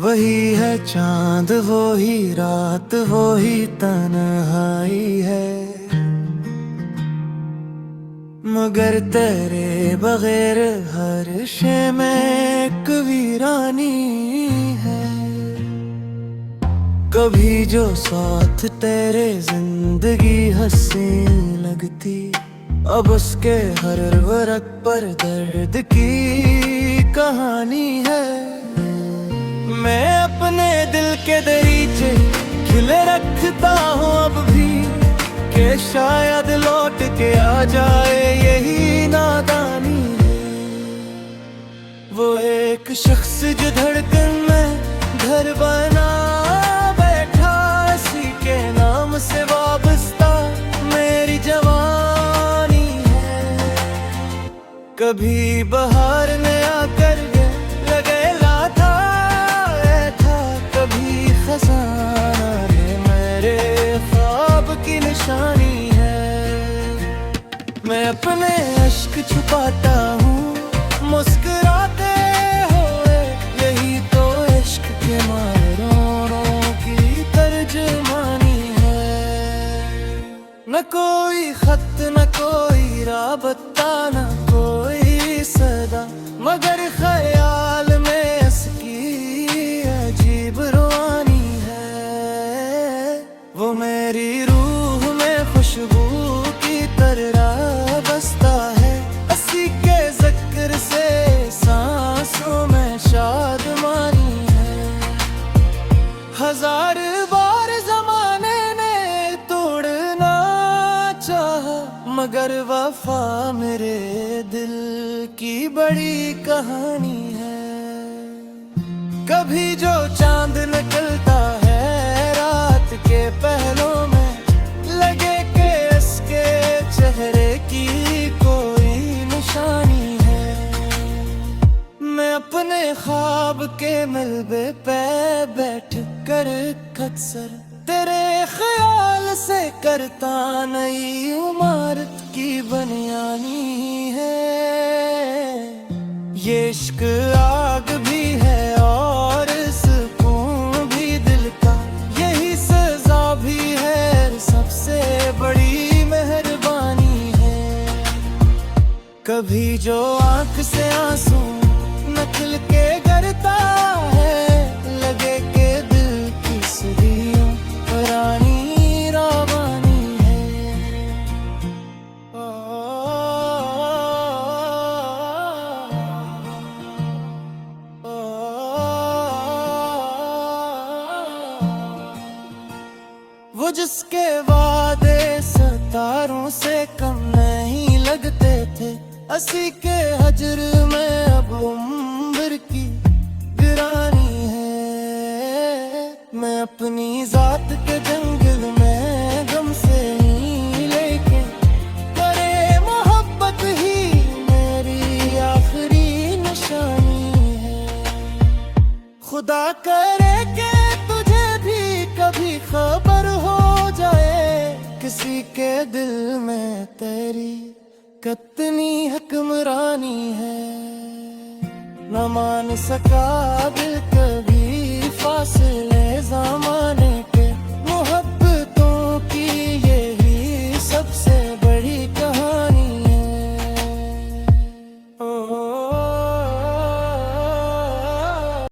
वही है चांद, वो ही रात, वो ही तन्हाई है। मगर तेरे बगैर हर शे में एक वीरानी है। कभी जो साथ तेरे जिंदगी हसीन लगती, अब उसके हर वर्क पर दर्द की कहानी है। मैं अपने दिल के दरीचे खिले रखता हूँ अब भी, कि शायद लौट के आ जाए, यही नादानी है। वो एक शख्स जो धड़कन में घर बना बैठा, इसी के नाम से वाबस्ता मेरी जवानी है। कभी बहार ने आकर लगेला था, कभी खजाना है मेरे ख्वाब की निशानी है। मैं अपने अश्क छुपाता हूँ मुस्कुराते हुए, यही तो इश्क के मारों की तर्जुमानी है। न कोई खत, न कोई राबता, न कोई सदा, मगर ख्याल में इसकी अजीब रुआनी है। वो मेरी रूह में खुशबू की तरह बसता है, इसी के जिक्र से सांसों में शादमानी है। हजार बार जमाने ने तोड़ना चाहा, मगर वफा मेरे दिल की बड़ी कहानी है। कभी जो चांद निकलता है रात के पहलों में, लगे कि इसके चेहरे की कोई निशानी है। मैं अपने ख्वाब के मलबे पे बैठ कर अक्सर तेरे ख्याल से करता नई इमारत की बनियानी है। ये इश्क आग भी है और सुकून भी दिल का, यही सजा भी है, सबसे बड़ी मेहरबानी है। कभी जो आंख से आंसू निकल के गिरता है, लगे के दिल की सदियों पुरानी रावानी है। वो जिसके वादे सितारों से कम नहीं लगते थे, असी के हजर में अब उम्र की गिरानी है। मैं अपनी जात के जंगल में गम से ही लेके, करे मोहब्बत ही मेरी आखिरी निशानी है। खुदा करे कि तुझे भी कभी खबर हो जाए, किसी के दिल में तेरी कितनी हुक्मरानी है। न मान सका दिल